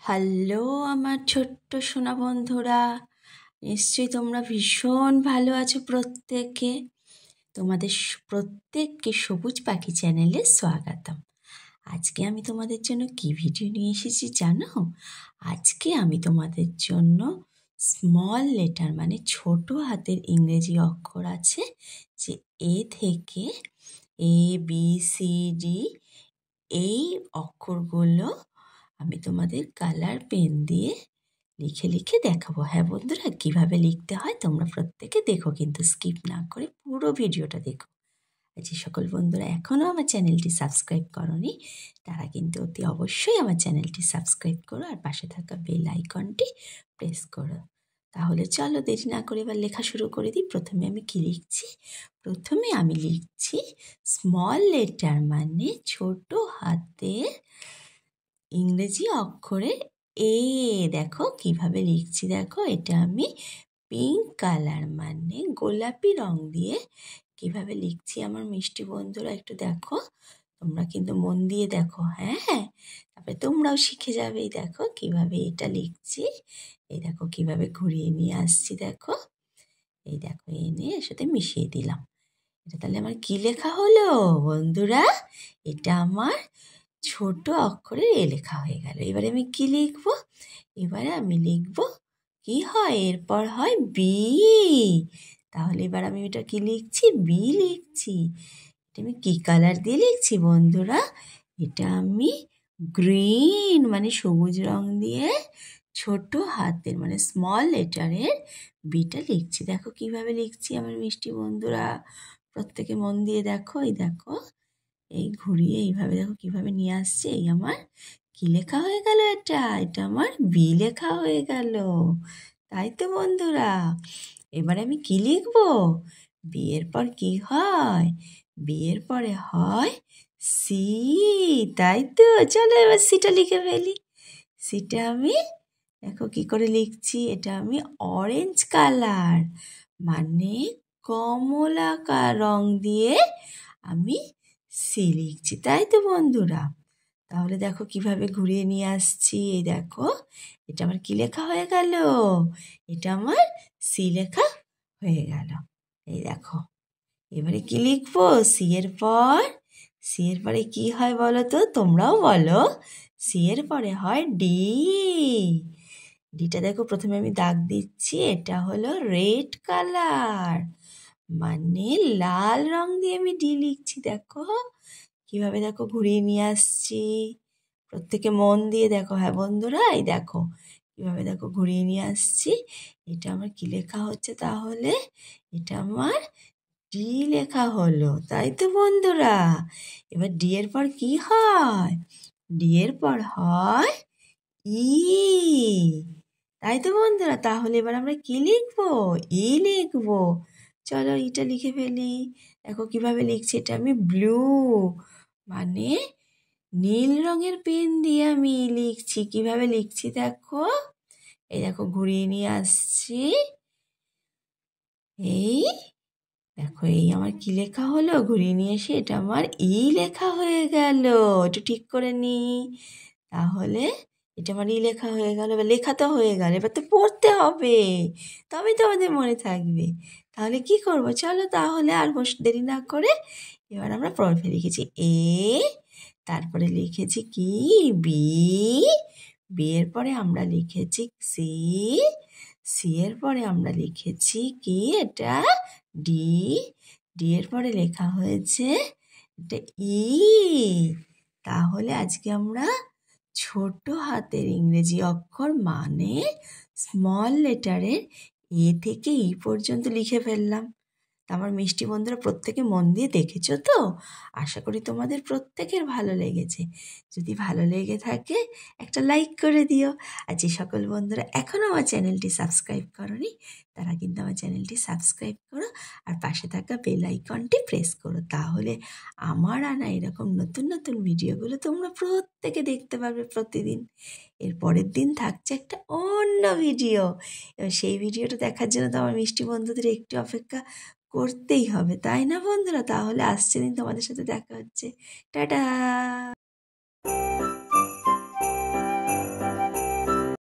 Hello আমার ছোট্ট সোনা বন্ধুরা, নিশ্চয়ই তোমরা ভীষণ ভালো আছো। প্রত্যেকে তোমাদের প্রত্যেককে সবুজ পাখি চ্যানেলে স্বাগতম। আজকে আমি তোমাদের জন্য কি ভিডিও নিয়ে এসেছি জানো? আজকে আমি তোমাদের জন্য স্মল লেটার মানে ছোট হাতের ইংরেজি অক্ষর আছে যে এ থেকে এ বি সি ডি, এই অক্ষরগুলো আমি তোমাদের কালার পেন দিয়ে লিখে লিখে দেখাবো। হ্যাঁ বন্ধুরা, কিভাবে লিখতে হয় তোমরা প্রত্যেকে দেখো, কিন্তু স্কিপ না করে পুরো ভিডিওটা দেখো। আর যে সকল বন্ধুরা এখনও আমার চ্যানেলটি সাবস্ক্রাইব করনি তারা কিন্তু অতি অবশ্যই আমার চ্যানেলটি সাবস্ক্রাইব করো আর পাশে থাকা বেল আইকনটি প্রেস করো। তাহলে চলো দেরি না করে এবার লেখা শুরু করে দিই। প্রথমে আমি কি লিখছি? প্রথমে আমি লিখছি স্মল লেটার মানে ছোট হাতের ইংরেজি অক্ষরে এ। দেখো কিভাবে লিখছি, দেখো এটা আমি পিঙ্ক কালার মানে গোলাপি রং দিয়ে কিভাবে লিখছি আমার মিষ্টি বন্ধুরা, একটু দেখো। তোমরা কিন্তু মন দিয়ে দেখো, হ্যাঁ, তারপরে তোমরাও শিখে যাবে। এই দেখো কিভাবে এটা লিখছি, এই দেখো কিভাবে ঘুরিয়ে নিয়ে আসছি, দেখো এই দেখো এনে এর সাথে মিশিয়ে দিলাম। এটা তাহলে আমার কি লেখা হলো বন্ধুরা? এটা আমার ছোট অক্ষরে এ লেখা হয়ে গেল। এবারে আমি কি লিখব? এবারে আমি লিখব কি হয়, এরপর হয় বি। তাহলে এবার আমি এটা কি লিখছি? বি লিখছি। এটা আমি কি কালার দিয়ে লিখছি বন্ধুরা? এটা আমি গ্রিন মানে সবুজ রং দিয়ে ছোট হাতের মানে স্মল লেটারের বিটা লিখছি। দেখো কিভাবে লিখছি আমার মিষ্টি বন্ধুরা, প্রত্যেকে মন দিয়ে দেখো। এই দেখো এই ঘুরিয়ে এইভাবে দেখো কিভাবে নিয়ে আসছে। এই আমার কি লেখা হয়ে গেল? এটা এটা আমার বি লেখা হয়ে গেল, তাই তো বন্ধুরা। এবারে আমি কি লিখব? বি এর পর কি হয়? বি এর পরে হয় সি, তাই তো। চলো এবার সিটা লিখে ফেলি। সিটা আমি দেখো কি করে লিখছি, এটা আমি অরেঞ্জ কালার মানে কমলা রং দিয়ে আমি সি লিখছি, তাই তো বন্ধুরা। তাহলে দেখো কিভাবে ঘুরিয়ে নিয়ে আসছি। এই দেখো এটা আমার কি লেখা হয়ে গেল? এটা আমার সি লেখা হয়ে গেল। এই দেখো এবারে কি লিখবো? সি এর পরে কি হয় বলো তো? তোমরাও বলো। সি এর পরে হয় ডি। ডিটা দেখো প্রথমে আমি দাগ দিচ্ছি, এটা হলো রেড কালার মানে লাল রং দিয়ে আমি ডি লিখছি। দেখো কিভাবে দেখো ঘুরিয়ে নিয়ে আসছি, প্রত্যেকে মন দিয়ে দেখো। হ্যাঁ বন্ধুরা, এই দেখো কিভাবে দেখো ঘুরিয়ে নিয়ে আসছি। এটা আমার কি লেখা হচ্ছে তাহলে? এটা আমার ডি লেখা হলো, তাই তো বন্ধুরা। এবার ডি এর পর কি হয়? ডি এর পর হয় ই, তাই তো বন্ধুরা। তাহলে এবার আমরা কি লিখবো? ই লিখবো। চলো ইটা লিখে ফেলি। দেখো কিভাবে লিখছি, এটা আমি ব্লু মানে নীল রঙের পেন দিয়ে আমি লিখছি। কিভাবে লিখছি দেখো, এই দেখো ঘুরিয়ে নিয়ে আসছি। এই দেখো এই আমার কি লেখা হলো? ঘুরিয়ে নিয়ে এসে এটা আমার ই লেখা হয়ে গেল। একটু ঠিক করে নি। তাহলে এটা আমার ই লেখা হয়ে গেল। এবার লেখা তো হয়ে গেল, এবার তো পড়তে হবে, তবেই তো আমাদের মনে থাকবে। তাহলে কি করব? চলো তাহলে আর দেরি না করে এবার আমরা পড়ে লিখেছি এ, তারপরে লিখেছি কি বি, বি এর পরে আমরা লিখেছি সি, সি এর পরে আমরা লিখেছি কি এটা ডি, ডি এর পরে লেখা হয়েছে এটা ই। তাহলে আজকে আমরা ছোট হাতের ইংরেজি অক্ষর মানে স্মল লেটারের এ থেকে ই পর্যন্ত লিখে ফেললাম। আমার মিষ্টি বন্ধুরা প্রত্যেকে মন দিয়ে দেখেছো তো? আশা করি তোমাদের প্রত্যেকের ভালো লেগেছে। যদি ভালো লেগে থাকে একটা লাইক করে দিও। আর যে সকল বন্ধুরা এখনও আমার চ্যানেলটি সাবস্ক্রাইব করনি তারা কিন্তু আমার চ্যানেলটি সাবস্ক্রাইব করো আর পাশে থাকা বেল আইকনটি প্রেস করো। তাহলে আমার আনা এরকম নতুন নতুন ভিডিওগুলো তোমরা প্রত্যেকে দেখতে পারবে প্রতিদিন। এর পরের দিন থাকছে একটা অন্য ভিডিও। এবার সেই ভিডিওটা দেখার জন্য তো আমার মিষ্টি বন্ধুদের একটু অপেক্ষা করতেই হবে, তাই না বন্ধুরা? তাহলে আসছে দিন তোমাদের সাথে দেখা হচ্ছে। টাটা।